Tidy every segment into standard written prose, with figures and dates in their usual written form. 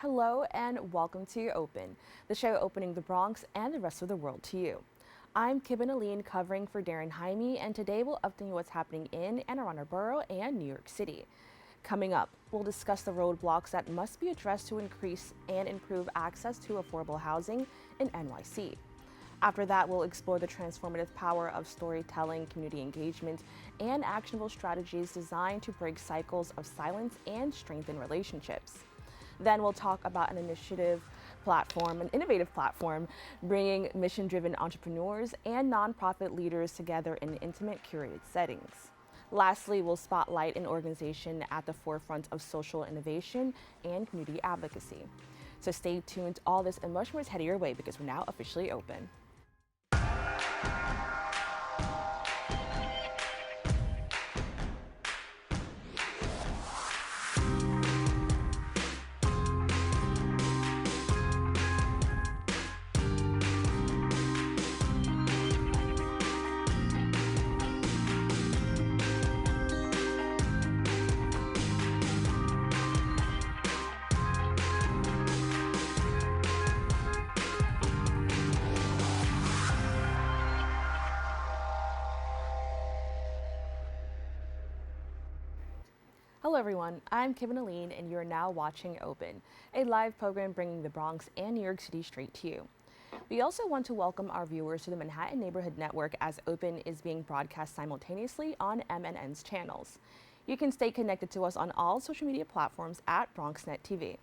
Hello and welcome to Open, the show opening the Bronx and the rest of the world to you. I'm Kibin Alleyne covering for Darren Jaime, and today we'll update you what's happening in and around our borough and New York City. Coming up, we'll discuss the roadblocks that must be addressed to increase and improve access to affordable housing in NYC. After that, we'll explore the transformative power of storytelling, community engagement, and actionable strategies designed to break cycles of silence and strengthen relationships. Then we'll talk about an innovative platform, bringing mission-driven entrepreneurs and nonprofit leaders together in intimate, curated settings. Lastly, we'll spotlight an organization at the forefront of social innovation and community advocacy. So stay tuned. All this and much more is headed your way because we're now officially open. Hello everyone, I'm Kibin Alleyne and you're now watching Open, a live program bringing the Bronx and New York City straight to you. We also want to welcome our viewers to the Manhattan Neighborhood Network as Open is being broadcast simultaneously on MNN's channels. You can stay connected to us on all social media platforms at BronxNet TV.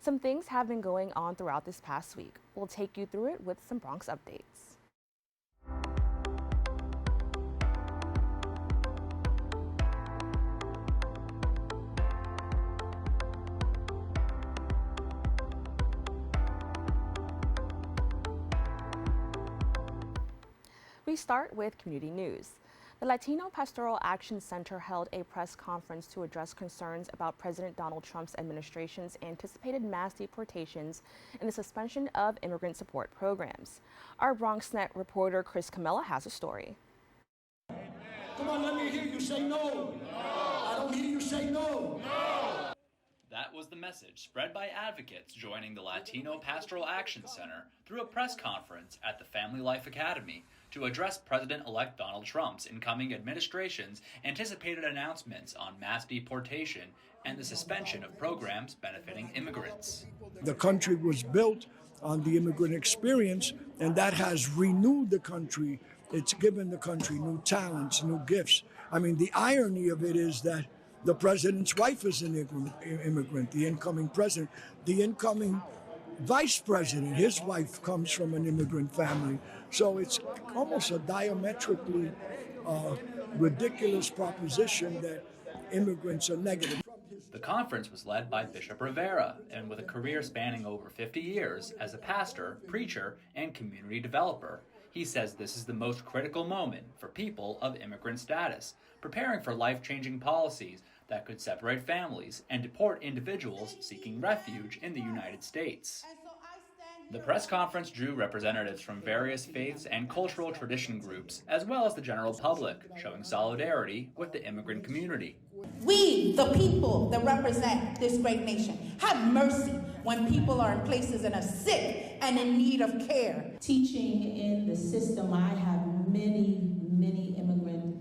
Some things have been going on throughout this past week. We'll take you through it with some Bronx updates. We start with community news. The Latino Pastoral Action Center held a press conference to address concerns about President Donald Trump's administration's anticipated mass deportations and the suspension of immigrant support programs. Our BronxNet reporter Chris Camella has a story. Come on, let me hear you say no. No. I don't hear you say no. No. That was the message spread by advocates joining the Latino Pastoral Action Center through a press conference at the Family Life Academy to address President-elect Donald Trump's incoming administration's anticipated announcements on mass deportation and the suspension of programs benefiting immigrants. The country was built on the immigrant experience, and that has renewed the country. It's given the country new talents, new gifts. I mean, the irony of it is that the president's wife is an immigrant, the incoming president. The incoming vice president, his wife comes from an immigrant family. So it's almost a diametrically ridiculous proposition that immigrants are negative. The conference was led by Bishop Rivera, and with a career spanning over 50 years as a pastor, preacher, and community developer, he says this is the most critical moment for people of immigrant status, preparing for life-changing policies that could separate families and deport individuals seeking refuge in the United States. The press conference drew representatives from various faiths and cultural tradition groups, as well as the general public, showing solidarity with the immigrant community. We, the people that represent this great nation, have mercy when people are in places and are sick and in need of care. Teaching in the system, I have many immigrant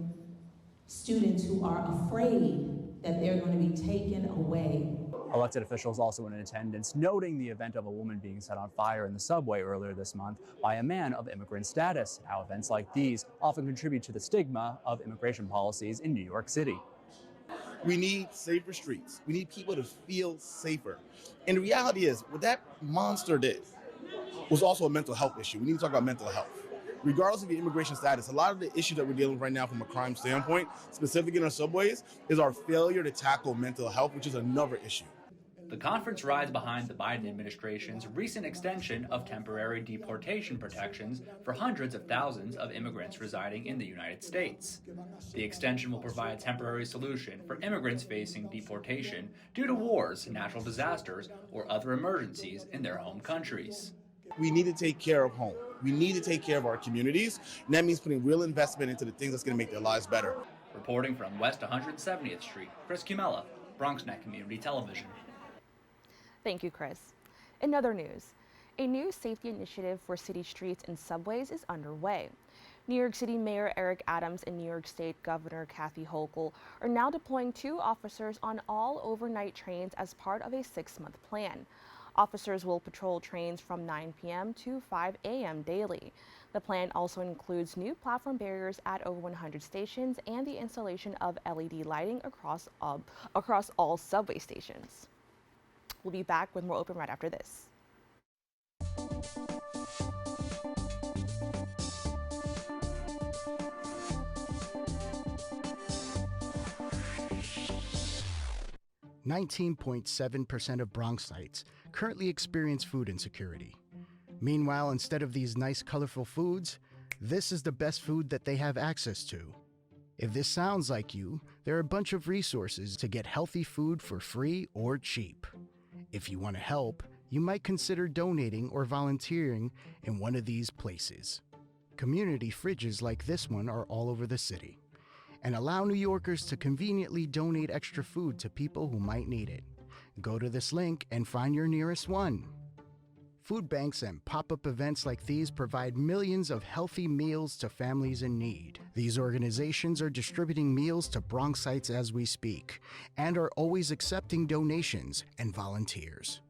students who are afraid that they're going to be taken away. Elected officials also in attendance, noting the event of a woman being set on fire in the subway earlier this month by a man of immigrant status, how events like these often contribute to the stigma of immigration policies in New York City. We need safer streets. We need people to feel safer. And the reality is, what that monster did was also a mental health issue. We need to talk about mental health. Regardless of your immigration status, a lot of the issues that we're dealing with right now from a crime standpoint, specifically in our subways, is our failure to tackle mental health, which is another issue. The conference rides behind the Biden administration's recent extension of temporary deportation protections for hundreds of thousands of immigrants residing in the United States. The extension will provide a temporary solution for immigrants facing deportation due to wars, natural disasters, or other emergencies in their home countries. We need to take care of home. We need to take care of our communities, and that means putting real investment into the things that's going to make their lives better. Reporting from West 170th Street, Chris Camella, BronxNet Community Television. Thank you, Chris. In other news, a new safety initiative for city streets and subways is underway. New York City Mayor Eric Adams and New York State Governor Kathy Hochul are now deploying 2 officers on all overnight trains as part of a 6-month plan. Officers will patrol trains from 9 p.m. to 5 a.m. daily. The plan also includes new platform barriers at over 100 stations and the installation of LED lighting across all subway stations. We'll be back with more Open right after this. .7% of Bronxites currently experience food insecurity. Meanwhile, instead of these nice, colorful foods, this is the best food that they have access to. If this sounds like you, there are a bunch of resources to get healthy food for free or cheap. If you want to help, you might consider donating or volunteering in one of these places. Community fridges like this one are all over the city, and allow New Yorkers to conveniently donate extra food to people who might need it. Go to this link and find your nearest one. Food banks and pop-up events like these provide millions of healthy meals to families in need. These organizations are distributing meals to Bronxites as we speak, and are always accepting donations and volunteers.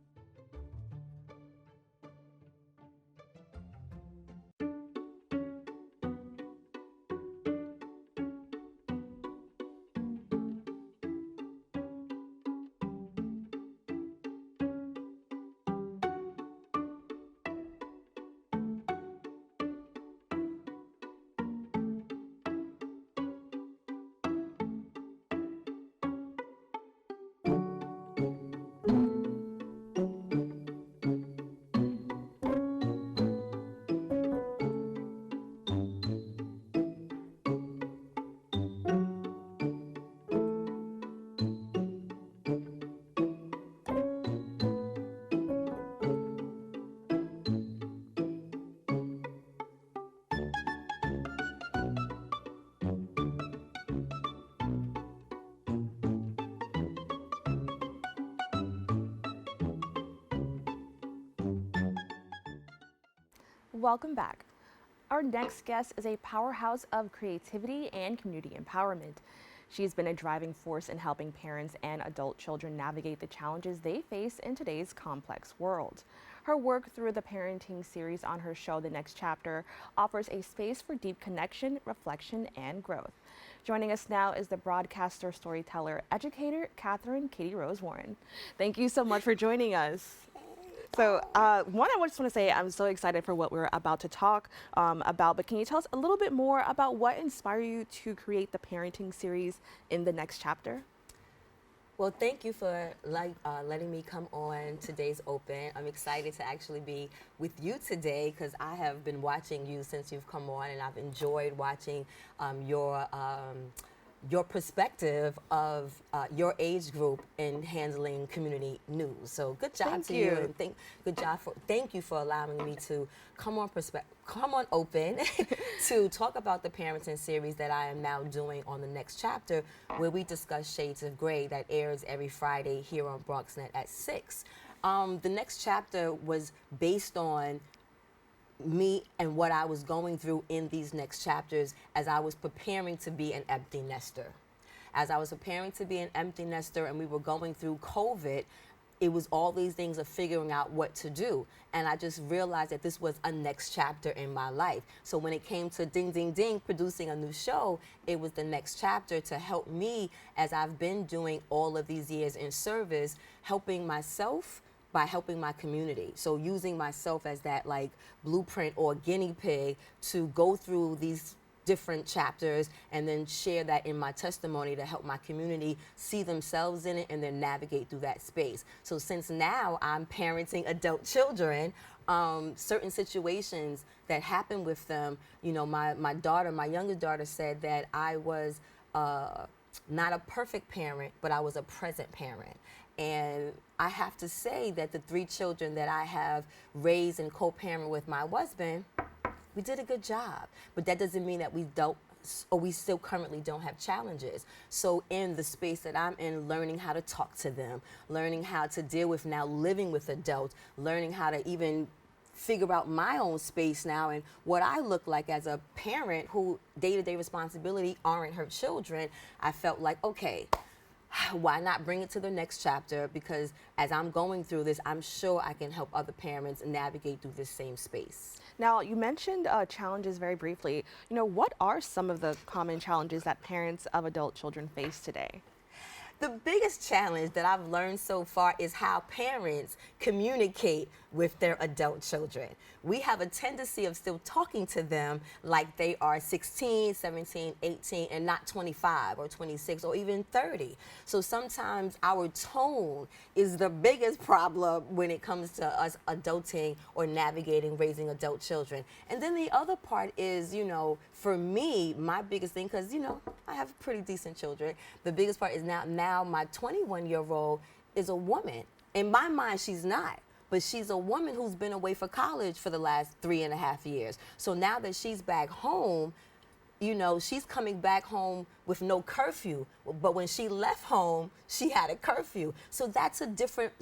Welcome back. Our next guest is a powerhouse of creativity and community empowerment. She's been a driving force in helping parents and adult children navigate the challenges they face in today's complex world. Her work through the parenting series on her show, The Next Chapter, offers a space for deep connection, reflection, and growth. Joining us now is the broadcaster, storyteller, educator, KittyRose Warren. Thank you so much for joining us. So I just want to say I'm so excited for what we're about to talk about, but can you tell us a little bit more about what inspired you to create the parenting series in The Next Chapter? Well, thank you for letting me come on today's Open. I'm excited to actually be with you today because I have been watching you since you've come on, and I've enjoyed watching your perspective of your age group in handling community news. So good job to you, and thank you for allowing me to come on Open to talk about the parenting series that I am now doing on The Next Chapter, where we discuss Shades of Grey, that airs every Friday here on BronxNet at 6. The Next Chapter was based on me and what I was going through in these next chapters as I was preparing to be an empty nester. As I was preparing to be an empty nester and we were going through COVID, it was all these things of figuring out what to do. And I just realized that this was a next chapter in my life. So when it came to ding, ding, ding, producing a new show, it was the next chapter to help me, as I've been doing all of these years in service, helping myself by helping my community. So using myself as that like blueprint or guinea pig to go through these different chapters and then share that in my testimony to help my community see themselves in it and then navigate through that space. So since now I'm parenting adult children, certain situations that happen with them, you know, my youngest daughter said that I was not a perfect parent, but I was a present parent. And I have to say that the 3 children that I have raised and co-parent with my husband, we did a good job. But that doesn't mean that we don't or we still currently don't have challenges. So in the space that I'm in, learning how to talk to them, learning how to deal with now living with adults, learning how to even figure out my own space now and what I look like as a parent who day-to-day responsibility aren't her children, I felt like, okay, why not bring it to the next chapter? Because as I'm going through this, I'm sure I can help other parents navigate through this same space. Now, you mentioned challenges very briefly. You know, what are some of the common challenges that parents of adult children face today? The biggest challenge that I've learned so far is how parents communicate with their adult children. We have a tendency of still talking to them like they are 16, 17, 18, and not 25 or 26 or even 30. So sometimes our tone is the biggest problem when it comes to us adulting or navigating raising adult children. And then the other part is, you know, for me, my biggest thing, because, you know, I have pretty decent children, the biggest part is now my 21-year-old is a woman. In my mind, she's not. But she's a woman who's been away for college for the last 3.5 years. So now that she's back home, you know, she's coming back home with no curfew. But when she left home, she had a curfew. So that's a different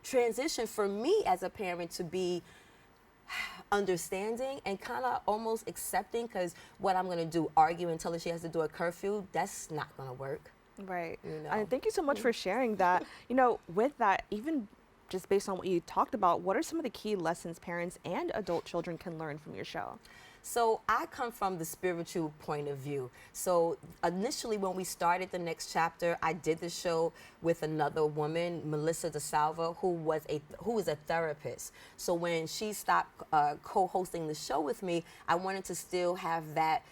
transition for me as a parent to be understanding and kind of almost accepting, because what I'm going to do, argue and tell her she has to do a curfew, that's not going to work. Right. You know? And thank you so much for sharing that. You know, with that, even just based on what you talked about, what are some of the key lessons parents and adult children can learn from your show? So I come from the spiritual point of view. So initially when we started the next chapter, I did the show with another woman, Melissa DeSalva, who is a therapist. So when she stopped co-hosting the show with me, I wanted to still have that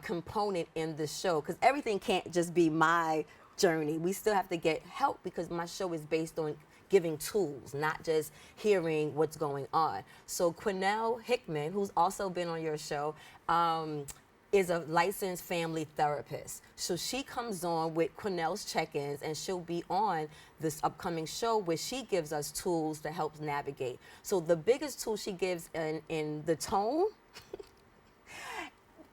component in the show, because everything can't just be my journey. We still have to get help, because my show is based on giving tools, not just hearing what's going on. So Quinnell Hickman, who's also been on your show, is a licensed family therapist. So she comes on with Quinnell's check-ins, and she'll be on this upcoming show where she gives us tools to help navigate. So the biggest tool she gives in the tone,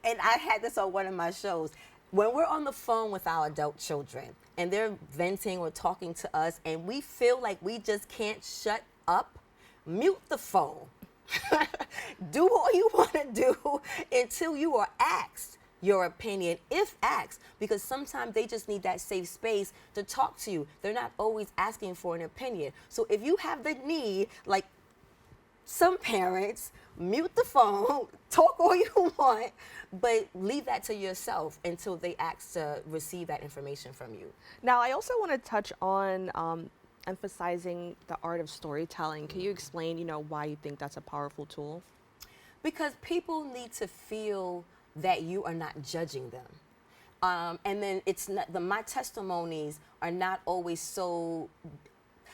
and I had this on one of my shows, when we're on the phone with our adult children and they're venting or talking to us and we feel like we just can't shut up, mute the phone. Do what you want to do until you are asked your opinion, if asked, because sometimes they just need that safe space to talk to you. They're not always asking for an opinion. So if you have the need, like some parents, mute the phone, talk all you want, but leave that to yourself until they ask to receive that information from you. Now, I also want to touch on emphasizing the art of storytelling. Can you explain, you know, why you think that's a powerful tool? Because people need to feel that you are not judging them. And then it's not, my testimonies are not always so,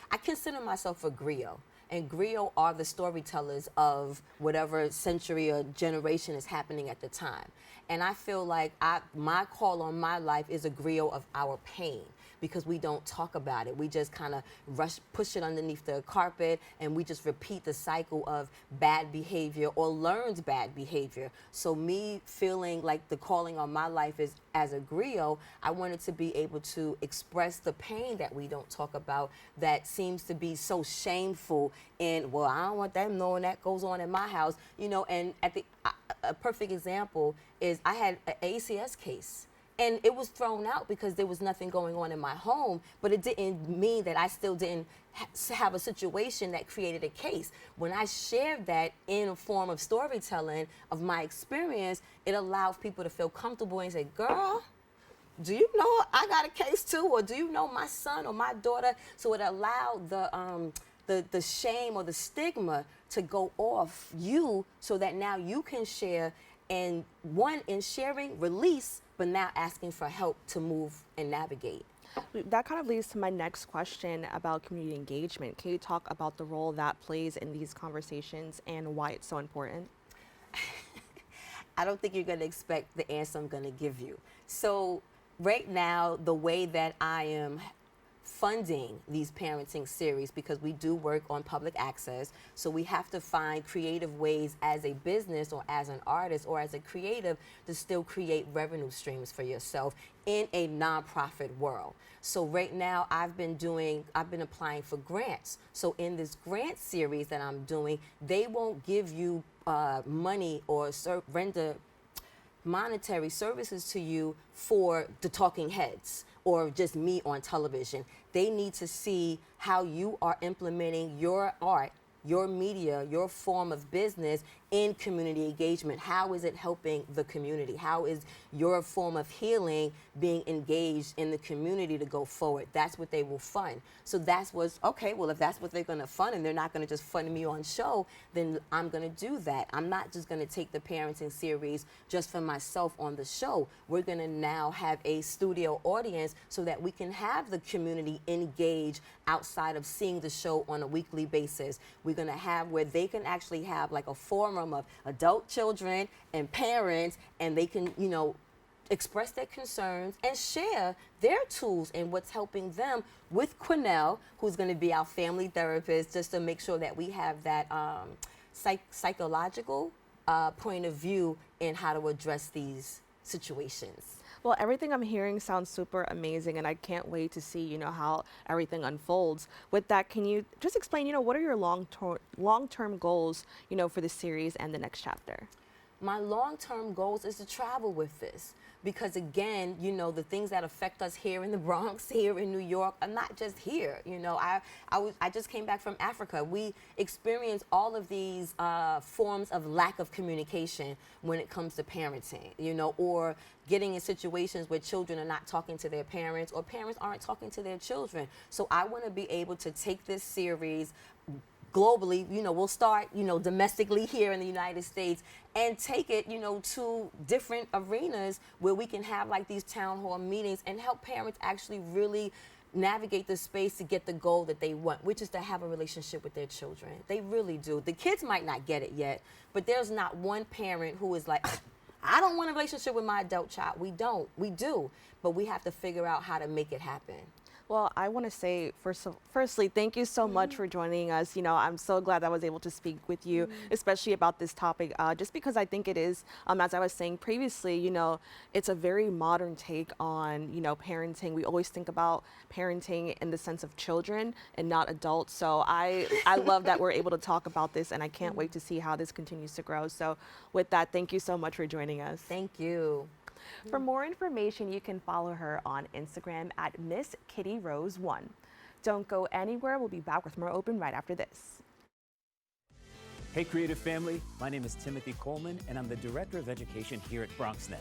I consider myself a griot. And griot are the storytellers of whatever century or generation is happening at the time. And I feel like my call on my life is a griot of our pain, because we don't talk about it. We just kind of push it underneath the carpet, and we just repeat the cycle of bad behavior or learned bad behavior. So me feeling like the calling on my life is as a griot, I wanted to be able to express the pain that we don't talk about that seems to be so shameful. And, well, I don't want them knowing that goes on in my house, you know. And a perfect example is I had an ACS case. And it was thrown out because there was nothing going on in my home, but it didn't mean that I still didn't have a situation that created a case. When I shared that in a form of storytelling of my experience, it allows people to feel comfortable and say, girl, do you know I got a case too? Or do you know my son or my daughter? So it allowed the shame or the stigma to go off you, so that now you can share, and one, in sharing, release, but now asking for help to move and navigate. That kind of leads to my next question about community engagement. Can you talk about the role that plays in these conversations and why it's so important? I don't think you're going to expect the answer I'm going to give you. So right now, the way that I am funding these parenting series because we do work on public access. So we have to find creative ways as a business or as an artist or as a creative to still create revenue streams for yourself in a nonprofit world. So right now I've been applying for grants. So in this grant series that I'm doing, they won't give you money or render monetary services to you for the talking heads or just me on television. They need to see how you are implementing your art, your media, your form of business in community engagement. How is it helping the community? How is your form of healing being engaged in the community to go forward? That's what they will fund. So that's what's, okay, well, if that's what they're gonna fund and they're not gonna just fund me on show, then I'm gonna do that. I'm not just gonna take the parenting series just for myself on the show. We're gonna now have a studio audience so that we can have the community engage outside of seeing the show on a weekly basis. We're gonna have where they can actually have like a forum of adult children and parents, and they can, you know, express their concerns and share their tools and what's helping them with Quinnell, who's going to be our family therapist, just to make sure that we have that psychological point of view in how to address these situations. Well, everything I'm hearing sounds super amazing, and I can't wait to see, you know, how everything unfolds. With that, can you just explain, you know, what are your long-term goals, you know, for the series and the next chapter? My long-term goals is to travel with this. Because again, you know, the things that affect us here in the Bronx, here in New York, are not just here. You know, I just came back from Africa. We experience all of these forms of lack of communication when it comes to parenting, you know, or getting in situations where children are not talking to their parents or parents aren't talking to their children. So I want to be able to take this series globally, you know, we'll start, you know, domestically here in the United States and take it, you know, to different arenas where we can have like these town hall meetings and help parents actually really navigate the space to get the goal that they want, which is to have a relationship with their children. They really do. The kids might not get it yet, but there's not one parent who is like, I don't want a relationship with my adult child. We don't. We do. But we have to figure out how to make it happen. Well, I want to say, firstly, thank you so much for joining us. You know, I'm so glad I was able to speak with you, especially about this topic, just because I think it is, as I was saying previously, you know, it's a very modern take on, you know, parenting. We always think about parenting in the sense of children and not adults. So I love that we're able to talk about this, and I can't wait to see how this continues to grow. So with that, thank you so much for joining us. Thank you. For more information, you can follow her on Instagram at Miss KittyRose1. Don't go anywhere. We'll be back with more Open right after this. Hey, creative family. My name is Timothy Coleman, and I'm the Director of Education here at BronxNet.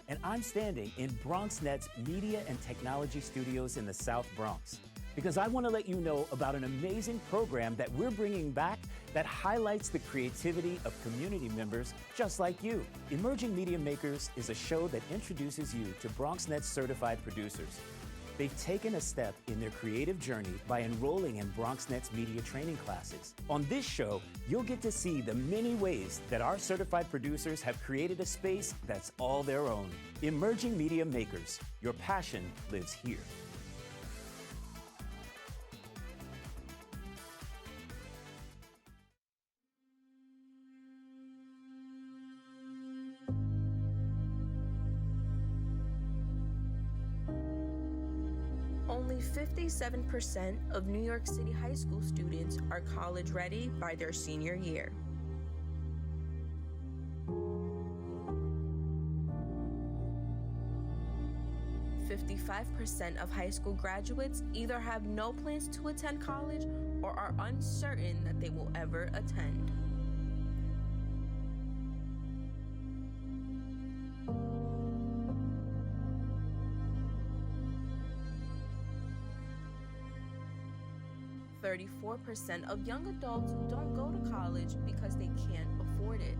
And I'm standing in BronxNet's Media and Technology Studios in the South Bronx, because I want to let you know about an amazing program that we're bringing back that highlights the creativity of community members just like you. Emerging Media Makers is a show that introduces you to BronxNet's certified producers. They've taken a step in their creative journey by enrolling in BronxNet's media training classes. On this show, you'll get to see the many ways that our certified producers have created a space that's all their own. Emerging Media Makers, your passion lives here. Only 57% of New York City high school students are college ready by their senior year. %5 of high school graduates either have no plans to attend college or are uncertain that they will ever attend. %34 of young adults don't go to college because they can't afford it.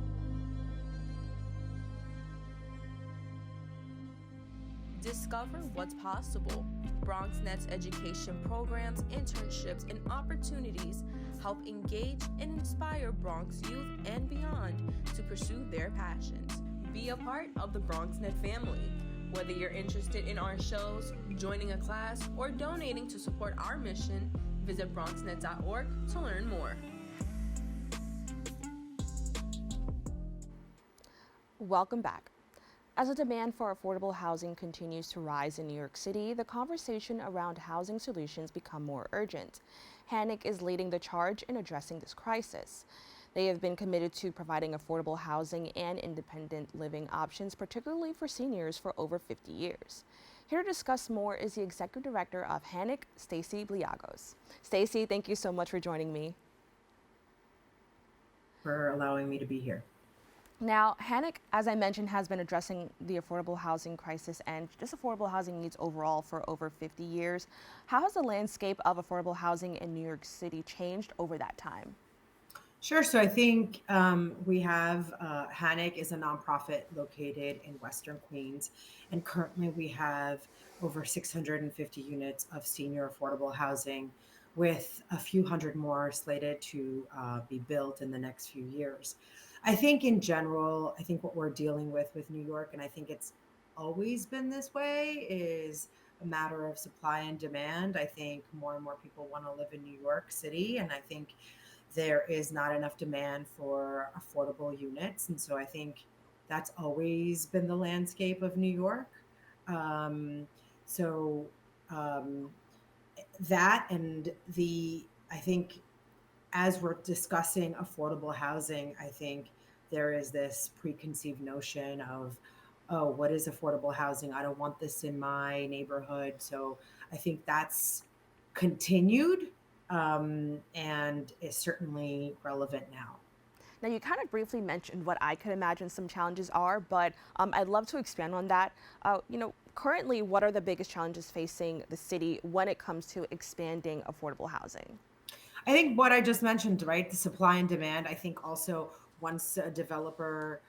Discover what's possible. BronxNet's education programs, internships, and opportunities help engage and inspire Bronx youth and beyond to pursue their passions. Be a part of the BronxNet family. Whether you're interested in our shows, joining a class, or donating to support our mission, visit BronxNet.org to learn more. Welcome back. As the demand for affordable housing continues to rise in New York City, the conversation around housing solutions become more urgent. HANAC is leading the charge in addressing this crisis. They have been committed to providing affordable housing and independent living options, particularly for seniors, for over 50 years. Here to discuss more is the Executive Director of HANAC, Stacy Bliagos. Stacy, thank you so much for joining me. For allowing me to be here. Now, HANAC, as I mentioned, has been addressing the affordable housing crisis and just affordable housing needs overall for over 50 years. How has the landscape of affordable housing in New York City changed over that time? Sure. So I think we have HANAC is a nonprofit located in Western Queens, and currently we have over 650 units of senior affordable housing, with a few hundred more slated to be built in the next few years. I think in general, I think what we're dealing with New York, and I think it's always been this way, is a matter of supply and demand. I think more and more people want to live in New York City, and I think there is not enough demand for affordable units. And so I think that's always been the landscape of New York. That and I think as we're discussing affordable housing, I think there is this preconceived notion of, oh, what is affordable housing? I don't want this in my neighborhood. So I think that's continued and is certainly relevant now. Now, you kind of briefly mentioned what I could imagine some challenges are, but I'd love to expand on that. Currently, what are the biggest challenges facing the city when it comes to expanding affordable housing? I think what I just mentioned, right? The supply and demand. I think also once a developer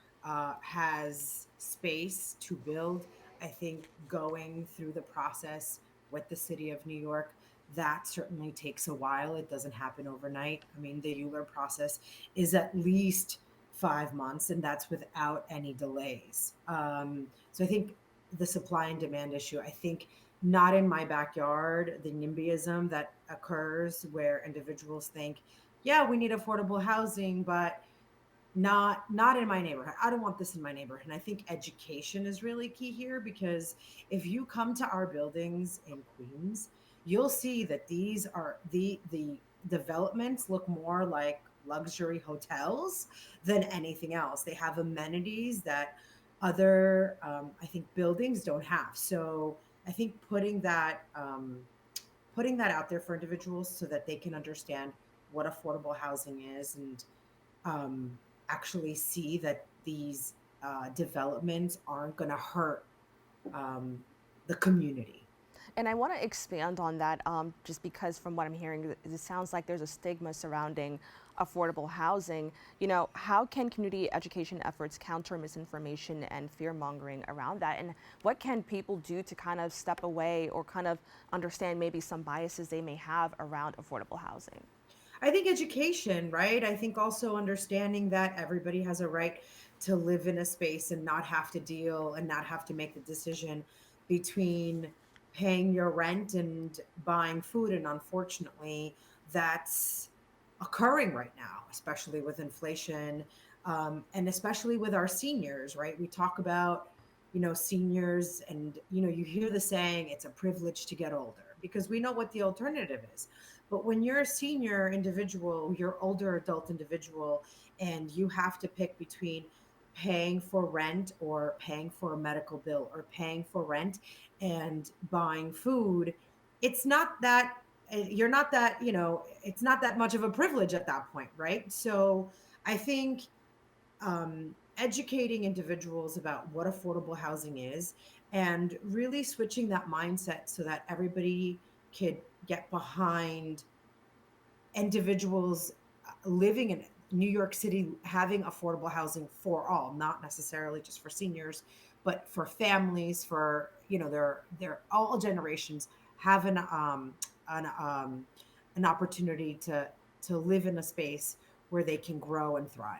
has space to build, I think going through the process with the city of New York, that certainly takes a while. It doesn't happen overnight. I mean, the ULURP process is at least 5 months, and that's without any delays. So I think the supply and demand issue, I think not in my backyard, the NIMBYism that occurs where individuals think, yeah, we need affordable housing, but not in my neighborhood. I don't want this in my neighborhood. And I think education is really key here, because if you come to our buildings in Queens, you'll see that these are the developments look more like luxury hotels than anything else. They have amenities that other, I think, buildings don't have. So I think putting that out there for individuals so that they can understand what affordable housing is, and actually see that these developments aren't going to hurt the community. And I want to expand on that just because from what I'm hearing, it sounds like there's a stigma surrounding affordable housing. How can community education efforts counter misinformation and fear mongering around that? And what can people do to kind of step away or kind of understand maybe some biases they may have around affordable housing? I think education, right? I think also understanding that everybody has a right to live in a space and not have to deal and not have to make the decision between paying your rent and buying food. And unfortunately, that's occurring right now, especially with inflation, and especially with our seniors, right? We talk about, seniors, and, you hear the saying, it's a privilege to get older, because we know what the alternative is. But when you're a senior individual, you're older adult individual, and you have to pick between paying for rent or paying for a medical bill or paying for rent and buying food, it's not that it's not that much of a privilege at that point, right? So I think educating individuals about what affordable housing is and really switching that mindset so that everybody could get behind individuals living in New York City, having affordable housing for all, not necessarily just for seniors, but for families, for, they're all generations have an opportunity to live in a space where they can grow and thrive.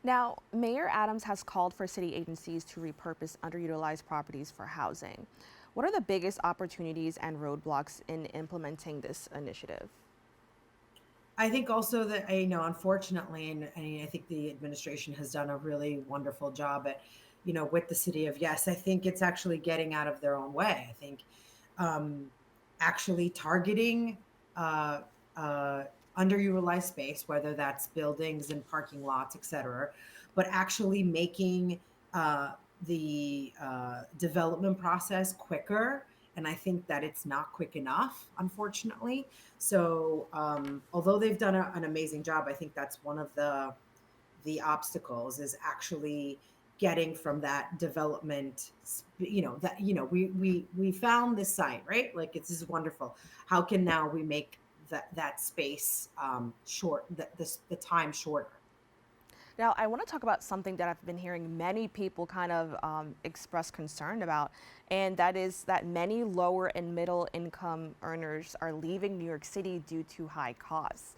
Now, Mayor Adams has called for city agencies to repurpose underutilized properties for housing. What are the biggest opportunities and roadblocks in implementing this initiative? I think also that, unfortunately, and I think the administration has done a really wonderful job at, with the city of Yes. I think it's actually getting out of their own way. I think um, actually targeting uh, uh, underutilized space, whether that's buildings and parking lots, et cetera, but actually making uh, the development process quicker. And I think that it's not quick enough, unfortunately. So although they've done an amazing job, I think that's one of the obstacles is actually getting from that development, we found this site, right? Like, it's just wonderful. How can now we make that space short, the time shorter? Now, I want to talk about something that I've been hearing many people kind of express concern about, and that is that many lower and middle income earners are leaving New York City due to high costs.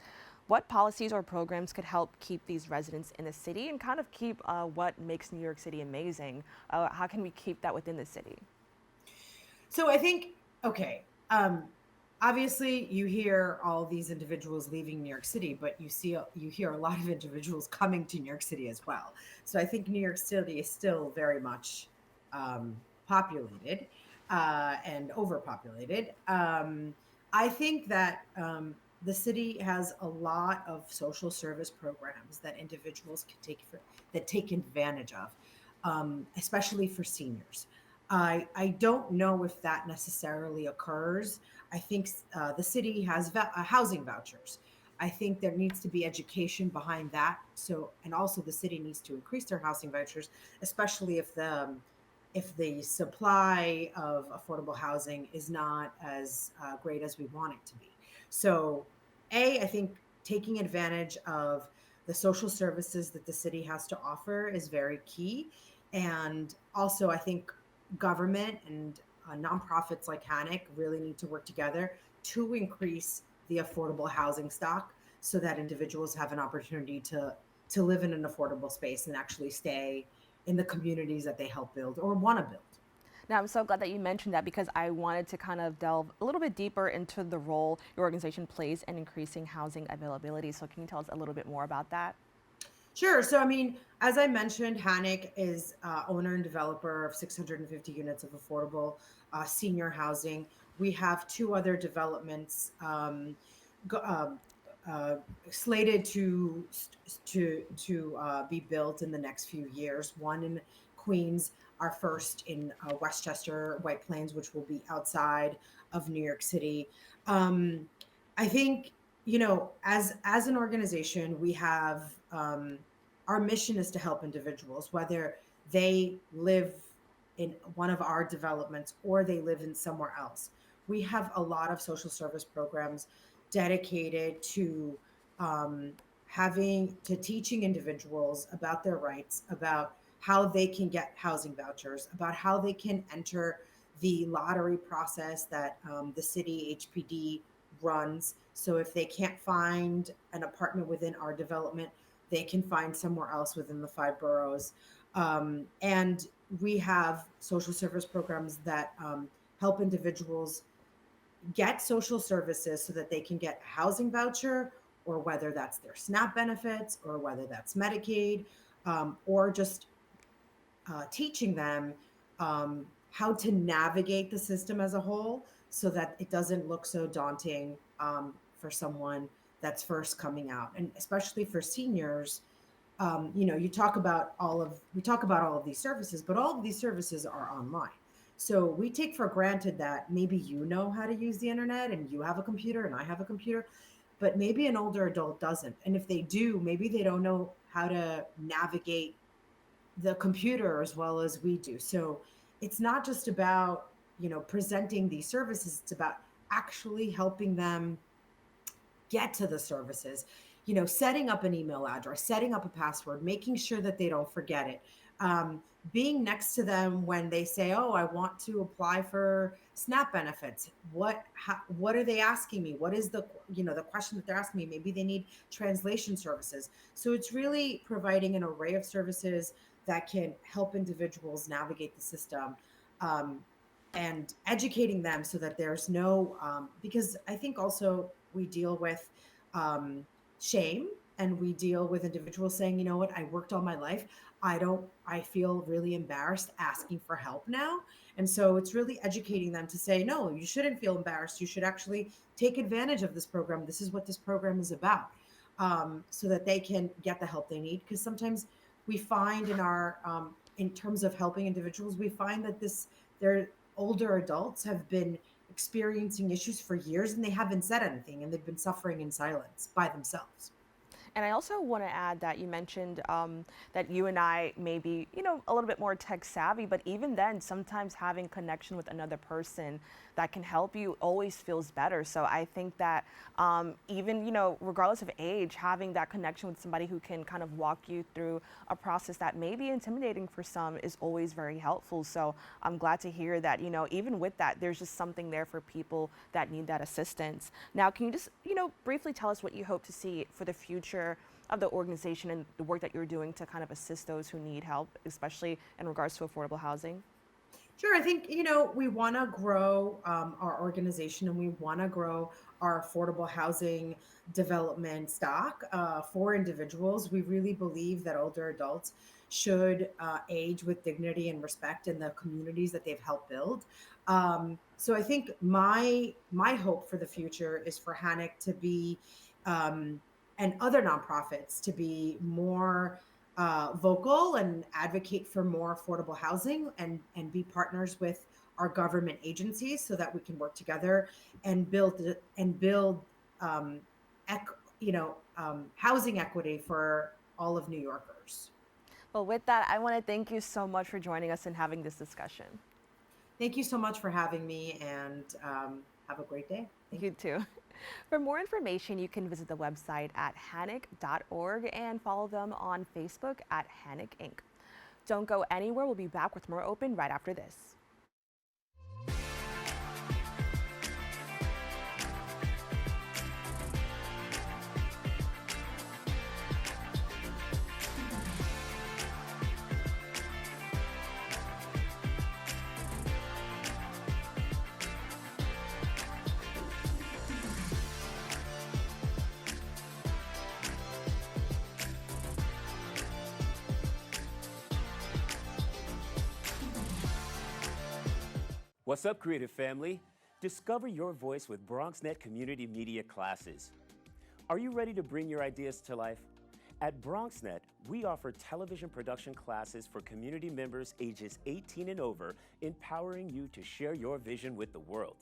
What policies or programs could help keep these residents in the city and kind of keep what makes New York City amazing? How can we keep that within the city? So I think, okay, obviously you hear all these individuals leaving New York City, but you hear a lot of individuals coming to New York City as well. So I think New York City is still very much populated and overpopulated. I think that the city has a lot of social service programs that individuals can take advantage of, especially for seniors. I don't know if that necessarily occurs. I think the city has housing vouchers. I think there needs to be education behind that. So, and also the city needs to increase their housing vouchers, especially if the supply of affordable housing is not as great as we want it to be. So, I think taking advantage of the social services that the city has to offer is very key. And also, I think government and nonprofits like HANAC really need to work together to increase the affordable housing stock so that individuals have an opportunity to live in an affordable space and actually stay in the communities that they help build or want to build. Now, I'm so glad that you mentioned that because I wanted to kind of delve a little bit deeper into the role your organization plays in increasing housing availability. So can you tell us a little bit more about that? Sure. So, I mean, as I mentioned, HANAC is owner and developer of 650 units of affordable senior housing. We have two other developments go, slated to be built in the next few years. One in Queens, our first in Westchester, White Plains, which will be outside of New York City. I think, as an organization, we have our mission is to help individuals, whether they live in one of our developments or they live in somewhere else. We have a lot of social service programs dedicated to teaching individuals about their rights, about how they can get housing vouchers, about how they can enter the lottery process that the city HPD runs. So if they can't find an apartment within our development, they can find somewhere else within the 5 boroughs. And we have social service programs that help individuals get social services so that they can get a housing voucher, or whether that's their SNAP benefits, or whether that's Medicaid, or just teaching them how to navigate the system as a whole so that it doesn't look so daunting for someone that's first coming out. And especially for seniors, we talk about all of these services, but all of these services are online. So we take for granted that maybe you know how to use the internet and you have a computer and I have a computer, but maybe an older adult doesn't. And if they do, maybe they don't know how to navigate the computer as well as we do. So it's not just about, presenting these services, it's about actually helping them get to the services, setting up an email address, setting up a password, making sure that they don't forget it, Being next to them when they say, "Oh, I want to apply for SNAP benefits." What are they asking me? What is the the question that they're asking me? Maybe they need translation services. So it's really providing an array of services that can help individuals navigate the system, and educating them so that there's no because I think also we deal with shame, and we deal with individuals saying, you know what, I worked all my life. I feel really embarrassed asking for help now. And so it's really educating them to say, no, you shouldn't feel embarrassed. You should actually take advantage of this program. This is what this program is about, so that they can get the help they need. Because sometimes we find in our, in terms of helping individuals, we find that they're older adults have been experiencing issues for years and they haven't said anything, and they've been suffering in silence by themselves. And I also want to add that you mentioned that you and I may be, a little bit more tech savvy, but even then, sometimes having connection with another person that can help you always feels better. So I think that even, regardless of age, having that connection with somebody who can kind of walk you through a process that may be intimidating for some is always very helpful. So I'm glad to hear that, even with that, there's just something there for people that need that assistance. Now, can you just, briefly tell us what you hope to see for the future of the organization and the work that you're doing to kind of assist those who need help, especially in regards to affordable housing? Sure. I think, we want to grow our organization, and we want to grow our affordable housing development stock for individuals. We really believe that older adults should age with dignity and respect in the communities that they've helped build. So I think my hope for the future is for HANAC to be, and other nonprofits to be more vocal and advocate for more affordable housing, and be partners with our government agencies so that we can work together and build housing equity for all of New Yorkers. Well, with that, I want to thank you so much for joining us and having this discussion. Thank you so much for having me, and have a great day. You too. For more information, you can visit the website at hanac.org and follow them on Facebook at HANAC Inc. Don't go anywhere. We'll be back with more Open right after this. What's up, creative family? Discover your voice with BronxNet community media classes. Are you ready to bring your ideas to life? At BronxNet, we offer television production classes for community members ages 18 and over, empowering you to share your vision with the world.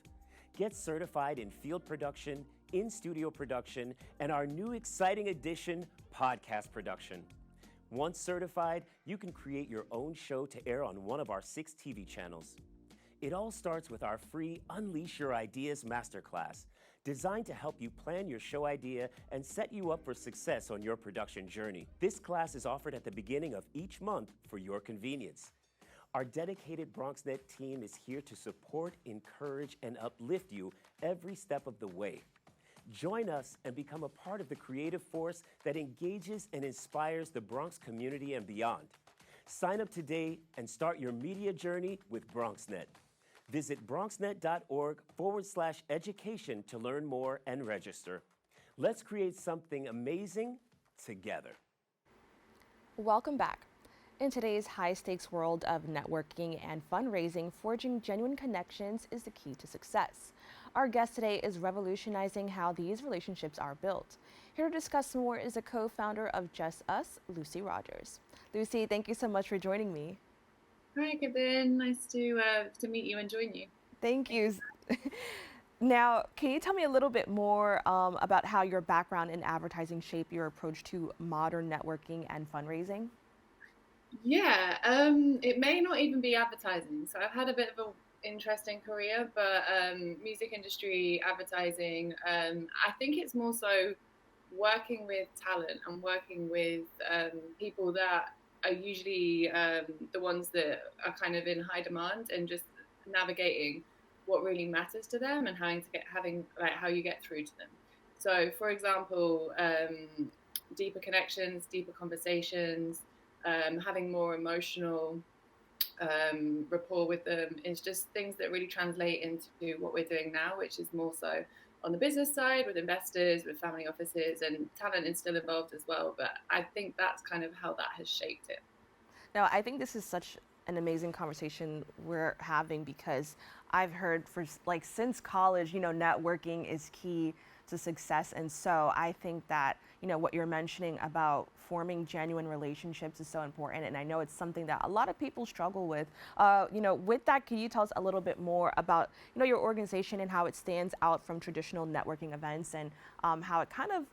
Get certified in field production, in-studio production, and our new exciting addition, podcast production. Once certified, you can create your own show to air on one of our 6 TV channels. It all starts with our free Unleash Your Ideas Masterclass, designed to help you plan your show idea and set you up for success on your production journey. This class is offered at the beginning of each month for your convenience. Our dedicated BronxNet team is here to support, encourage, and uplift you every step of the way. Join us and become a part of the creative force that engages and inspires the Bronx community and beyond. Sign up today and start your media journey with BronxNet. Visit bronxnet.org/education to learn more and register. Let's create something amazing together. Welcome back. In today's high-stakes world of networking and fundraising, forging genuine connections is the key to success. Our guest today is revolutionizing how these relationships are built. Here to discuss more is a co-founder of Just Us, Lucy Rogers. Lucy, thank you so much for joining me. Hi, Kibin. Nice to meet you and join you. Thank you. Now, can you tell me a little bit more about how your background in advertising shaped your approach to modern networking and fundraising? Yeah, it may not even be advertising. So I've had a bit of an interesting career, but music industry, advertising, I think it's more so working with talent and working with people that are usually the ones that are kind of in high demand, and just navigating what really matters to them and how you get through to them. So, for example, deeper connections, deeper conversations, having more emotional rapport with them is just things that really translate into what we're doing now, which is more so on the business side with investors, with family offices, and talent is still involved as well. But I think that's kind of how that has shaped it. Now, I think this is such an amazing conversation we're having, because I've heard for like since college, networking is key to success. And so I think that, what you're mentioning about forming genuine relationships is so important. And I know it's something that a lot of people struggle with. With that, can you tell us a little bit more about, your organization and how it stands out from traditional networking events, and how it kind of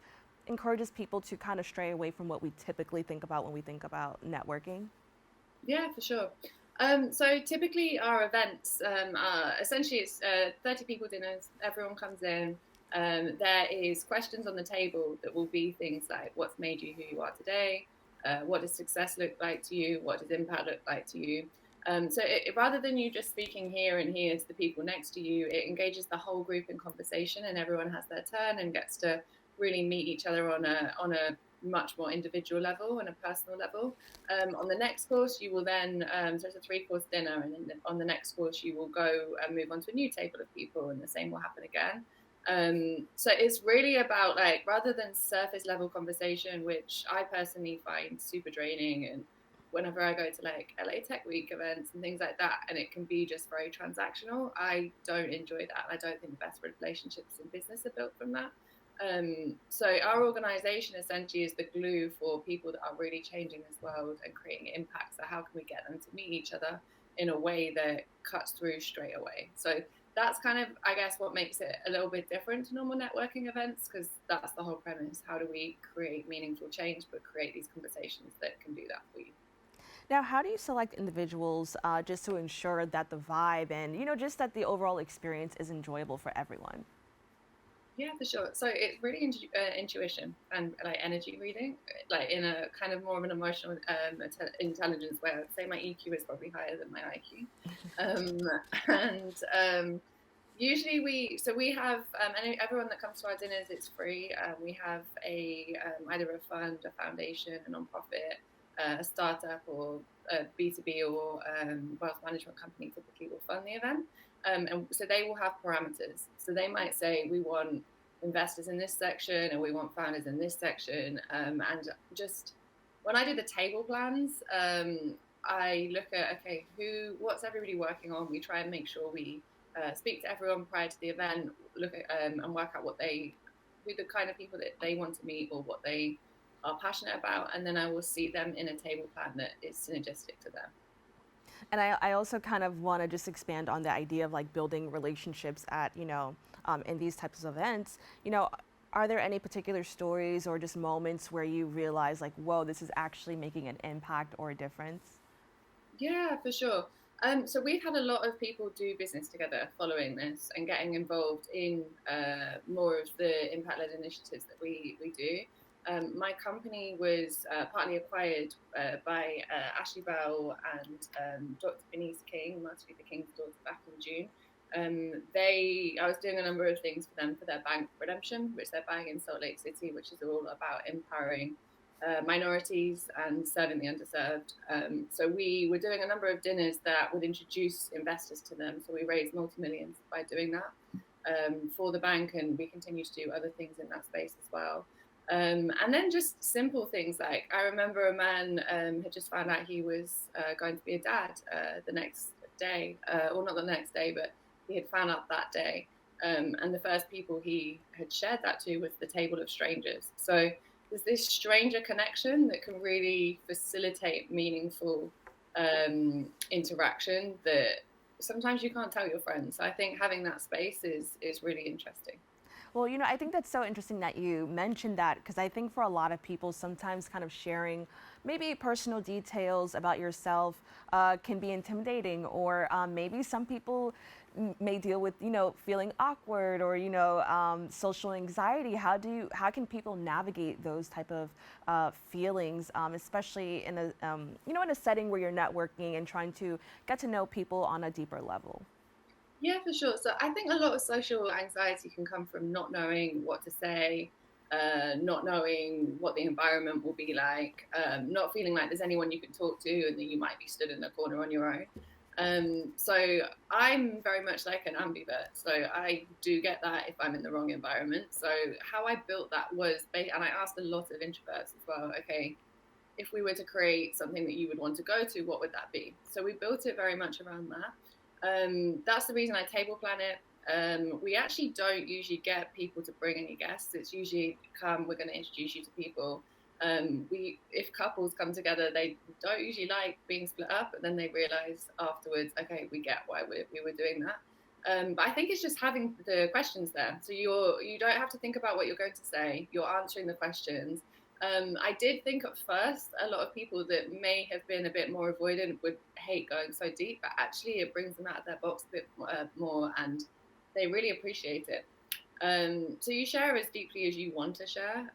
encourages people to kind of stray away from what we typically think about when we think about networking? Yeah, for sure. So typically our events are essentially it's 30 people dinners. Everyone comes in. There is questions on the table that will be things like, what's made you who you are today? What does success look like to you? What does impact look like to you? So rather than you just speaking here and here to the people next to you, it engages the whole group in conversation, and everyone has their turn and gets to really meet each other on a much more individual level and a personal level. On the next course, you will then, so it's a 3-course dinner, and then on the next course, you will go and move on to a new table of people, and the same will happen again. So it's really about, like, rather than surface level conversation, which I personally find super draining, and whenever I go to like LA Tech Week events and things like that, and it can be just very transactional, I don't enjoy that. I don't think the best relationships in business are built from that. So our organization essentially is the glue for people that are really changing this world and creating impact. So how can we get them to meet each other in a way that cuts through straight away? So that's kind of, I guess, what makes it a little bit different to normal networking events, because that's the whole premise. How do we create meaningful change, but create these conversations that can do that for you? Now, how do you select individuals just to ensure that the vibe and, just that the overall experience is enjoyable for everyone? Yeah, for sure. So it's really intuition and like energy reading, like in a kind of more of an emotional intelligence way. I would say my EQ is probably higher than my IQ. Usually we have, and everyone that comes to our dinners, it's free. We have either a fund, a foundation, a nonprofit, a startup, or a B2B or wealth management company typically will fund the event. And so they will have parameters. So they might say, we want investors in this section, and we want founders in this section. And just when I do the table plans, I look at, okay, what's everybody working on? We try and make sure we speak to everyone prior to the event, look at and work out who the kind of people that they want to meet or what they are passionate about. And then I will seat them in a table plan that is synergistic to them. And I also kind of want to just expand on the idea of like building relationships at, in these types of events. Are there any particular stories or just moments where you realize like, whoa, this is actually making an impact or a difference? Yeah, for sure. So we've had a lot of people do business together following this and getting involved in more of the impact-led initiatives that we do. My company was partly acquired by Ashley Bell and Dr. Bernice King, Martin Luther King's daughter, back in June. I was doing a number of things for them for their bank redemption, which they're buying in Salt Lake City, which is all about empowering minorities and serving the underserved. So we were doing a number of dinners that would introduce investors to them. So we raised multi-millions by doing that for the bank, and we continue to do other things in that space as well. And then just simple things like, I remember a man had just found out he was going to be a dad the next day, or not the next day, but he had found out that day. And the first people he had shared that to was the table of strangers. So there's this stranger connection that can really facilitate meaningful interaction that sometimes you can't tell your friends. So I think having that space is really interesting. Well, I think that's so interesting that you mentioned that, because I think for a lot of people, sometimes kind of sharing maybe personal details about yourself can be intimidating, or maybe some people may deal with, feeling awkward or, social anxiety. How can people navigate those type of feelings, especially in a, in a setting where you're networking and trying to get to know people on a deeper level? Yeah, for sure. So I think a lot of social anxiety can come from not knowing what to say, not knowing what the environment will be like, not feeling like there's anyone you can talk to, and that you might be stood in a corner on your own. So I'm very much like an ambivert. So I do get that if I'm in the wrong environment. So how I built that was, and I asked a lot of introverts as well, okay, if we were to create something that you would want to go to, what would that be? So we built it very much around that. That's the reason I table plan it. We actually don't usually get people to bring any guests. It's usually we're going to introduce you to people. If couples come together, they don't usually like being split up, but then they realize afterwards, okay, we get why we were doing that. But I think it's just having the questions there. So you don't have to think about what you're going to say. You're answering the questions. I did think at first a lot of people that may have been a bit more avoidant would hate going so deep, but actually it brings them out of their box a bit more, and they really appreciate it. So you share as deeply as you want to share,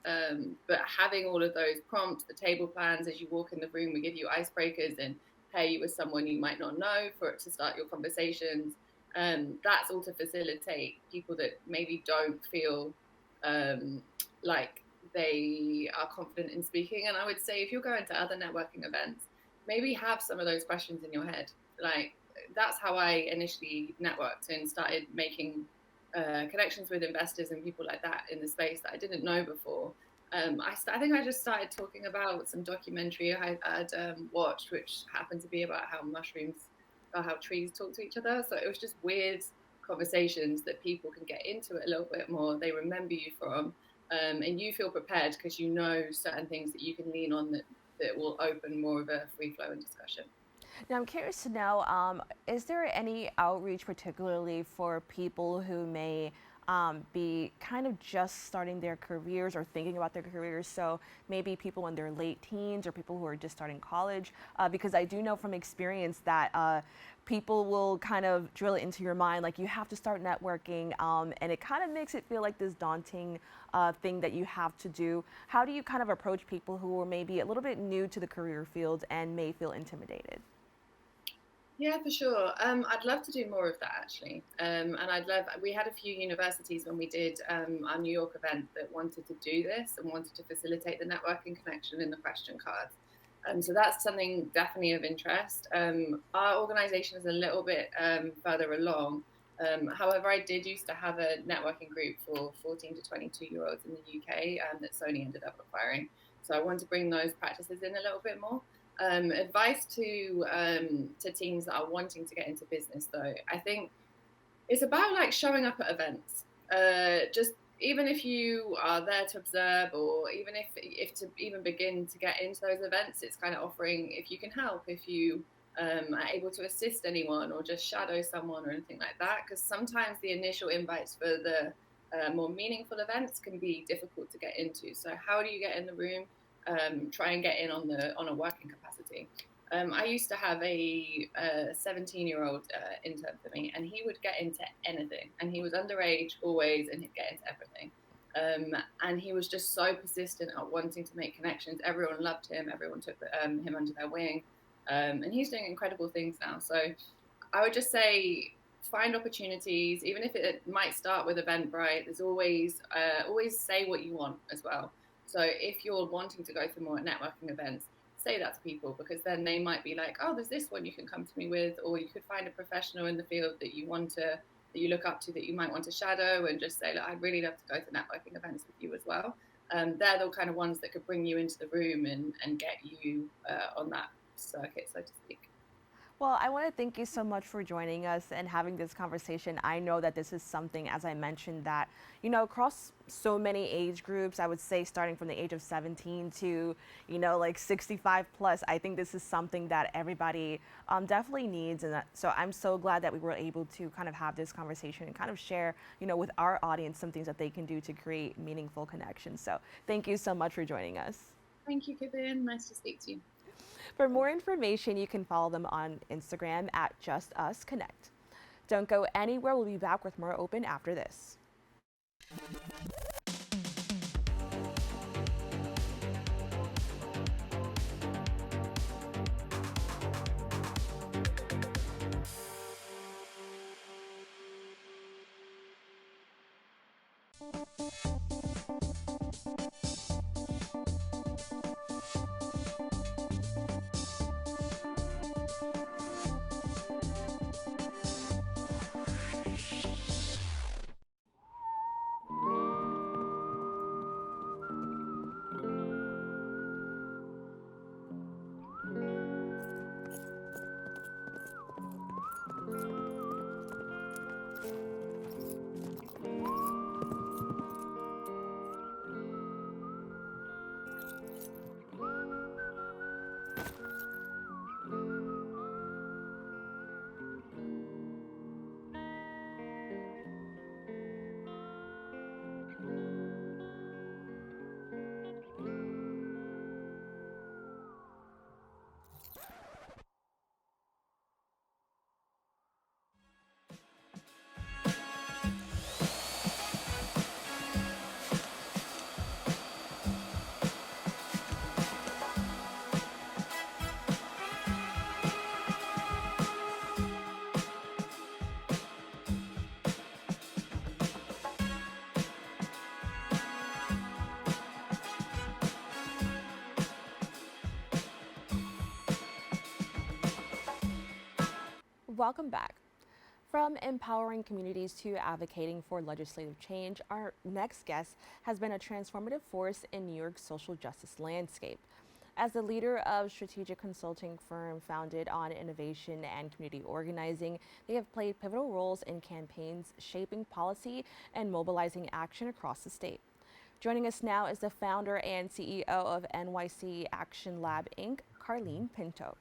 but having all of those prompts, the table plans, as you walk in the room, we give you icebreakers and pair you with someone you might not know for it to start your conversations. That's all to facilitate people that maybe don't feel like they are confident in speaking. And I would say if you're going to other networking events, maybe have some of those questions in your head. Like, that's how I initially networked and started making connections with investors and people like that in the space that I didn't know before. I think I just started talking about some documentary I had watched, which happened to be about how how trees talk to each other. So it was just weird conversations that people can get into it a little bit more. They remember you from. And you feel prepared because you know certain things that you can lean on that will open more of a free-flowing discussion. Now, I'm curious to know, is there any outreach particularly for people who may be kind of just starting their careers or thinking about their careers? So maybe people in their late teens or people who are just starting college, because I do know from experience that people will kind of drill it into your mind, like you have to start networking, and it kind of makes it feel like this daunting thing that you have to do. How do you kind of approach people who are maybe a little bit new to the career field and may feel intimidated? Yeah, for sure. I'd love to do more of that, actually. And we had a few universities when we did our New York event that wanted to do this and wanted to facilitate the networking connection in the question cards. So that's something definitely of interest. Our organization is a little bit further along. However, I did used to have a networking group for 14 to 22-year-olds in the UK that Sony ended up acquiring. So I want to bring those practices in a little bit more. Advice to teens that are wanting to get into business, though, I think it's about like showing up at events. Just even if you are there to observe, or even if to even begin to get into those events, it's kind of offering if you can help, if you are able to assist anyone or just shadow someone or anything like that. Because sometimes the initial invites for the more meaningful events can be difficult to get into. So how do you get in the room? Try and get in on a working capacity. I used to have a 17-year-old intern for me, and he would get into anything. And he was underage always, and he'd get into everything. And he was just so persistent at wanting to make connections. Everyone loved him. Everyone took him under their wing. And he's doing incredible things now. So I would just say find opportunities, even if it might start with Eventbrite. There's always say what you want as well. So if you're wanting to go to more networking events, say that to people, because then they might be like, oh, there's this one you can come to me with, or you could find a professional in the field that you look up to, that you might want to shadow, and just say, look, I'd really love to go to networking events with you as well. They're the kind of ones that could bring you into the room and get you on that circuit, so to speak. Well, I want to thank you so much for joining us and having this conversation. I know that this is something, as I mentioned, that, across so many age groups, I would say starting from the age of 17 to, like 65 plus, I think this is something that everybody definitely needs. And so I'm so glad that we were able to kind of have this conversation and kind of share, with our audience some things that they can do to create meaningful connections. So thank you so much for joining us. Thank you, Kibin. Nice to speak to you. For more information, you can follow them on Instagram at JustUsConnect. Don't go anywhere. We'll be back with more Open after this. Welcome back. From empowering communities to advocating for legislative change, our next guest has been a transformative force in New York's social justice landscape. As the leader of strategic consulting firm founded on innovation and community organizing, they have played pivotal roles in campaigns shaping policy and mobilizing action across the state. Joining us now is the founder and CEO of NYC Action Lab, Inc., Carlene Pinto.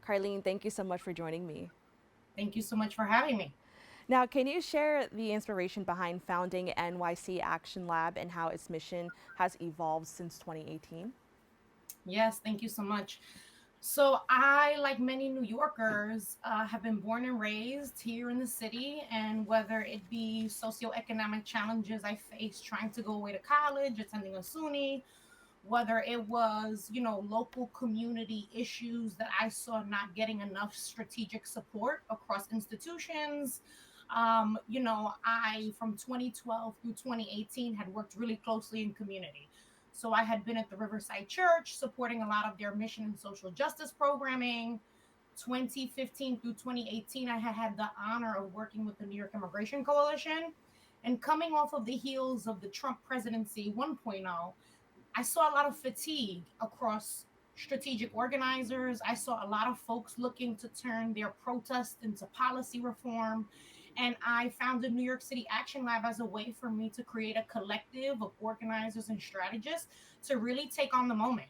Carlene, thank you so much for joining me. Thank you so much for having me. Now, can you share the inspiration behind founding NYC Action Lab and how its mission has evolved since 2018? Yes, thank you so much. So I, like many New Yorkers, have been born and raised here in the city, and whether it be socioeconomic challenges I faced trying to go away to college, attending a SUNY, whether it was, local community issues that I saw not getting enough strategic support across institutions. I, from 2012 through 2018, had worked really closely in community. So I had been at the Riverside Church supporting a lot of their mission and social justice programming. 2015 through 2018, I had had the honor of working with the New York Immigration Coalition. And coming off of the heels of the Trump presidency 1.0, I saw a lot of fatigue across strategic organizers. I saw a lot of folks looking to turn their protest into policy reform. And I founded New York City Action Lab as a way for me to create a collective of organizers and strategists to really take on the moment.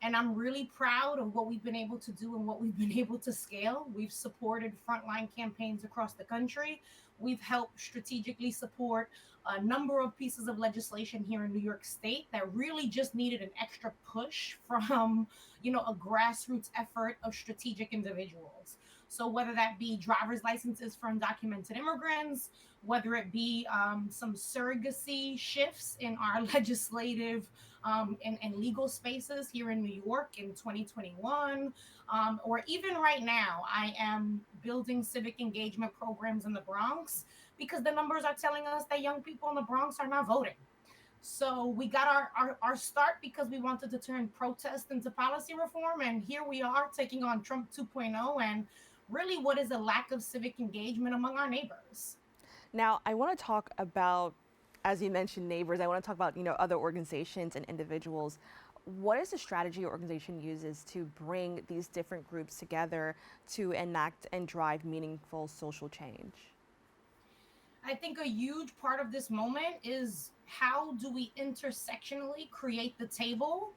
And I'm really proud of what we've been able to do and what we've been able to scale. We've supported frontline campaigns across the country. We've helped strategically support a number of pieces of legislation here in New York State that really just needed an extra push from, a grassroots effort of strategic individuals. So whether that be driver's licenses for undocumented immigrants, whether it be some surrogacy shifts in our legislative and legal spaces here in New York in 2021, or even right now, I am building civic engagement programs in the Bronx because the numbers are telling us that young people in the Bronx are not voting. So we got our start because we wanted to turn protest into policy reform. And here we are taking on Trump 2.0 and really what is a lack of civic engagement among our neighbors. Now, I want to talk about, as you mentioned, neighbors. I want to talk about, other organizations and individuals. what is the strategy your organization uses to bring these different groups together to enact and drive meaningful social change? I think a huge part of this moment is how do we intersectionally create the table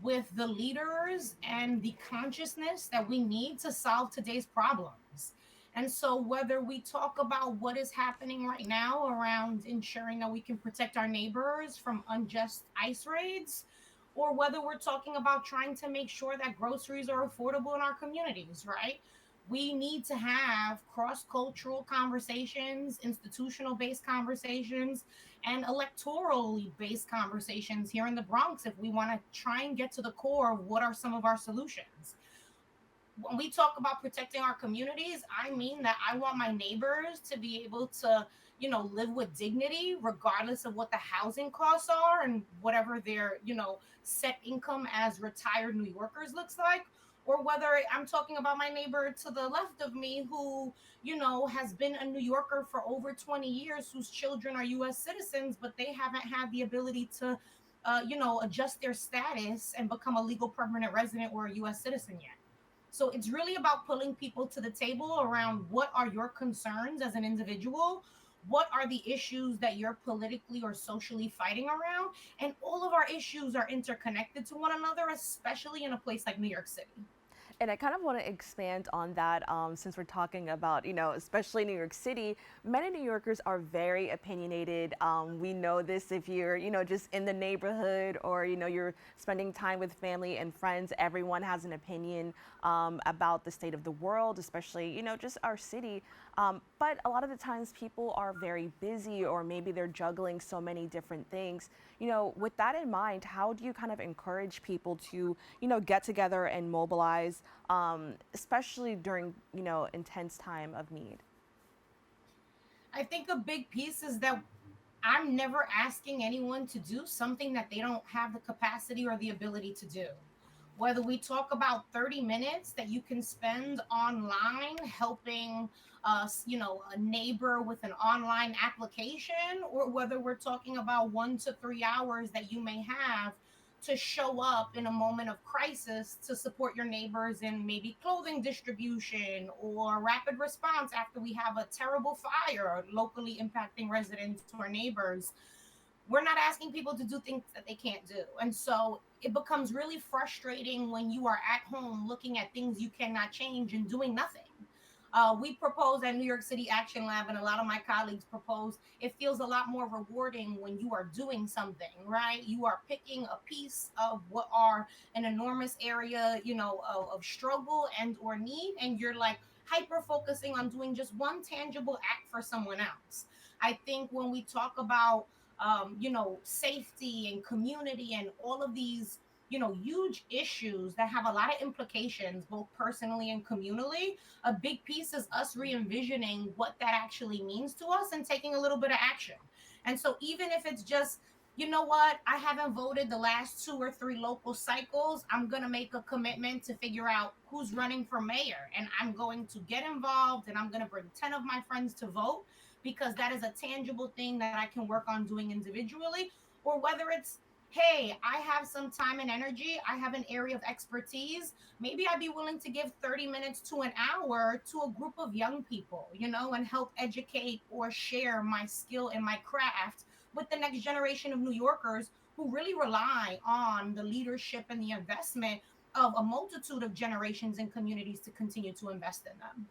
with the leaders and the consciousness that we need to solve today's problems. And so, whether we talk about what is happening right now around ensuring that we can protect our neighbors from unjust ICE raids, or whether we're talking about trying to make sure that groceries are affordable in our communities, right? We need to have cross cultural conversations, institutional based conversations, and electorally based conversations here in the Bronx if we want to try and get to the core of what are some of our solutions. When we talk about protecting our communities, I mean that I want my neighbors to be able to, live with dignity, regardless of what the housing costs are and whatever their, set income as retired New Yorkers looks like. Or whether I'm talking about my neighbor to the left of me who, has been a New Yorker for over 20 years, whose children are US citizens, but they haven't had the ability to, adjust their status and become a legal permanent resident or a US citizen yet. So it's really about pulling people to the table around what are your concerns as an individual? What are the issues that you're politically or socially fighting around? And all of our issues are interconnected to one another, especially in a place like New York City. And I kind of want to expand on that since we're talking about, especially New York City. Many New Yorkers are very opinionated. We know this if you're, just in the neighborhood or, you're spending time with family and friends. Everyone has an opinion about the state of the world, especially, just our city. But a lot of the times people are very busy or maybe they're juggling so many different things. With that in mind, how do you kind of encourage people to, get together and mobilize, especially during, intense time of need? I think a big piece is that I'm never asking anyone to do something that they don't have the capacity or the ability to do. Whether we talk about 30 minutes that you can spend online helping us, a neighbor with an online application, or whether we're talking about 1 to 3 hours that you may have to show up in a moment of crisis to support your neighbors in maybe clothing distribution or rapid response after we have a terrible fire locally impacting residents or neighbors. We're not asking people to do things that they can't do. And so it becomes really frustrating when you are at home looking at things you cannot change and doing nothing. We propose at New York City Action Lab, and a lot of my colleagues propose, it feels a lot more rewarding when you are doing something, right? You are picking a piece of what are an enormous area, of struggle and or need, and you're like hyper focusing on doing just one tangible act for someone else. I think when we talk about safety and community and all of these, huge issues that have a lot of implications, both personally and communally, a big piece is us re-envisioning what that actually means to us and taking a little bit of action. And so even if it's just, I haven't voted the last 2 or 3 local cycles. I'm going to make a commitment to figure out who's running for mayor. And I'm going to get involved and I'm going to bring 10 of my friends to vote because that is a tangible thing that I can work on doing individually. Or whether it's, hey, I have some time and energy, I have an area of expertise, maybe I'd be willing to give 30 minutes to an hour to a group of young people, and help educate or share my skill and my craft with the next generation of New Yorkers who really rely on the leadership and the investment of a multitude of generations and communities to continue to invest in them.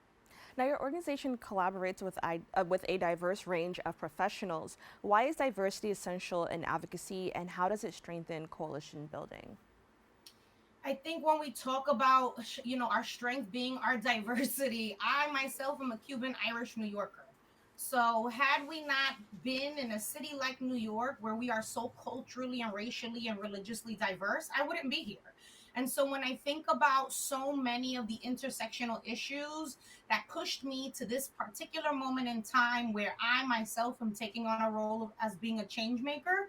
Now, your organization collaborates with a diverse range of professionals. Why is diversity essential in advocacy, and how does it strengthen coalition building? I think when we talk about, our strength being our diversity, I myself am a Cuban Irish New Yorker. So had we not been in a city like New York, where we are so culturally and racially and religiously diverse, I wouldn't be here. And so when I think about so many of the intersectional issues that pushed me to this particular moment in time where I myself am taking on a role as being a change maker,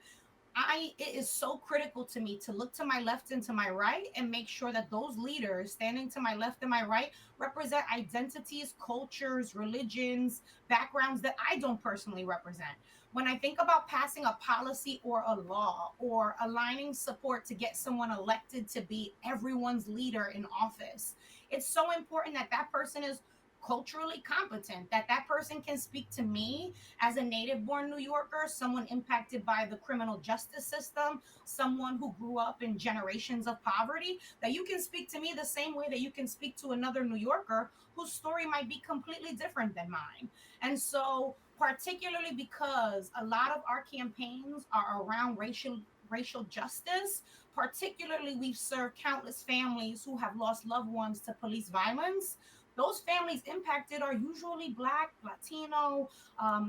it is so critical to me to look to my left and to my right and make sure that those leaders standing to my left and my right represent identities, cultures, religions, backgrounds that I don't personally represent. When I think about passing a policy or a law or aligning support to get someone elected to be everyone's leader in office, it's so important that that person is culturally competent, that that person can speak to me as a native born New Yorker, someone impacted by the criminal justice system, someone who grew up in generations of poverty, that you can speak to me the same way that you can speak to another New Yorker whose story might be completely different than mine. And so, particularly because a lot of our campaigns are around racial justice, particularly we've served countless families who have lost loved ones to police violence. Those families impacted are usually Black, Latino,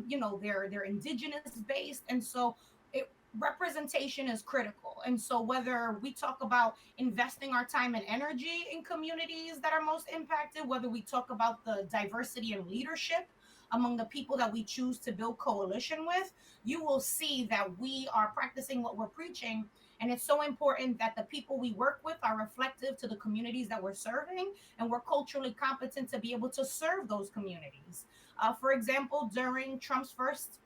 they're indigenous based, and so representation is critical. And so whether we talk about investing our time and energy in communities that are most impacted, whether we talk about the diversity and leadership among the people that we choose to build coalition with, you will see that we are practicing what we're preaching. And it's so important that the people we work with are reflective to the communities that we're serving, and we're culturally competent to be able to serve those communities. For example, during Trump's first,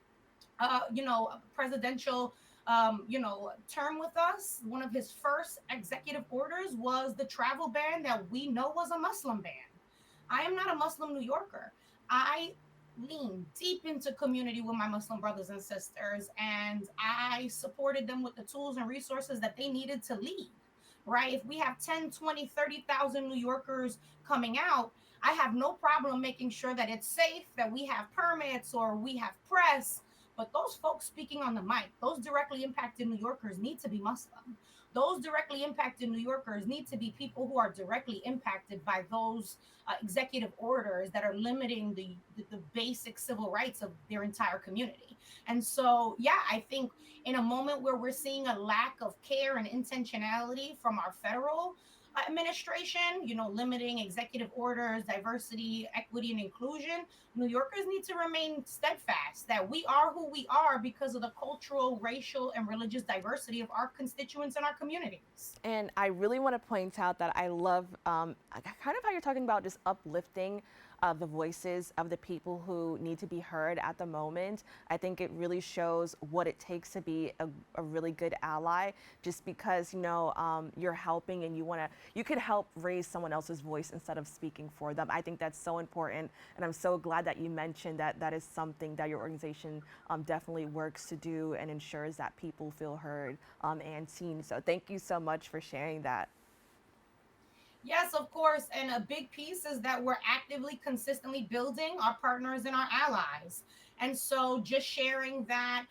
presidential, term with us, one of his first executive orders was the travel ban that we know was a Muslim ban. I am not a Muslim New Yorker. I lean deep into community with my Muslim brothers and sisters, and I supported them with the tools and resources that they needed to lead, right? If we have 10, 20, 30,000 New Yorkers coming out, I have no problem making sure that it's safe, that we have permits or we have press. But those folks speaking on the mic, those directly impacted New Yorkers need to be Muslim. Those directly impacted New Yorkers need to be people who are directly impacted by those executive orders that are limiting the basic civil rights of their entire community. And so, yeah, I think in a moment where we're seeing a lack of care and intentionality from our federal administration, limiting executive orders, diversity, equity, and inclusion, New Yorkers need to remain steadfast that we are who we are because of the cultural, racial, and religious diversity of our constituents and our communities. And I really want to point out that I love kind of how you're talking about just uplifting the voices of the people who need to be heard at the moment. I think it really shows what it takes to be a really good ally, just because you're helping and you could help raise someone else's voice instead of speaking for them. I think that's so important, and I'm so glad that you mentioned that is something that your organization definitely works to do and ensures that people feel heard and seen. So thank you so much for sharing that. Yes, of course. And a big piece is that we're actively, consistently building our partners and our allies. And so just sharing that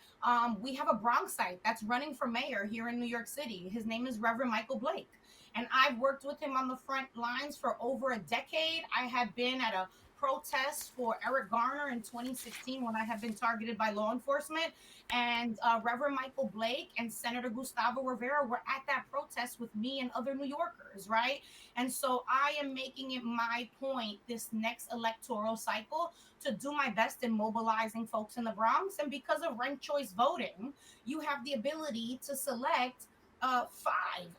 we have a Bronxite that's running for mayor here in New York City. His name is Reverend Michael Blake. And I've worked with him on the front lines for over a decade. I had been at a protest for Eric Garner in 2016 when I had been targeted by law enforcement. And Reverend Michael Blake and Senator Gustavo Rivera were at that protest with me and other New Yorkers, right? And so I am making it my point this next electoral cycle to do my best in mobilizing folks in the Bronx. And because of ranked choice voting, you have the ability to select 5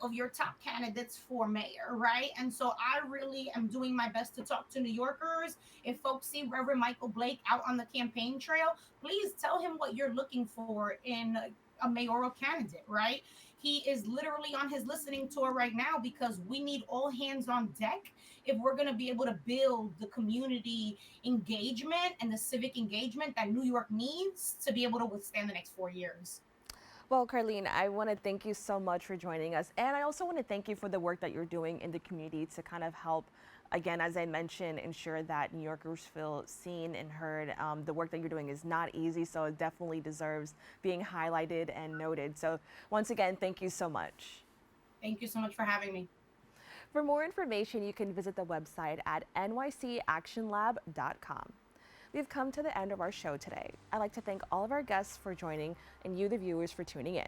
of your top candidates for mayor, right? And so I really am doing my best to talk to New Yorkers. If folks see Reverend Michael Blake out on the campaign trail, please tell him what you're looking for in a mayoral candidate, right? He is literally on his listening tour right now because we need all hands on deck if we're going to be able to build the community engagement and the civic engagement that New York needs to be able to withstand the next 4 years. Well, Carlene, I want to thank you so much for joining us. And I also want to thank you for the work that you're doing in the community to kind of help, again, as I mentioned, ensure that New Yorkers feel seen and heard. The work that you're doing is not easy, so it definitely deserves being highlighted and noted. So once again, thank you so much. Thank you so much for having me. For more information, you can visit the website at nycactionlab.com. We've come to the end of our show today. I'd like to thank all of our guests for joining and you, the viewers, for tuning in.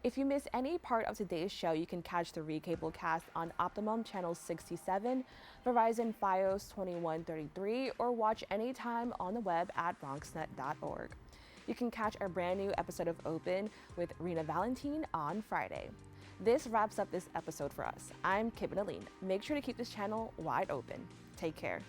If you missed any part of today's show, you can catch the recablecast on Optimum Channel 67, Verizon Fios 2133, or watch anytime on the web at BronxNet.org. You can catch our brand new episode of Open with Rena Valentine on Friday. This wraps up this episode for us. I'm Kibin Alleyne. Make sure to keep this channel wide open. Take care.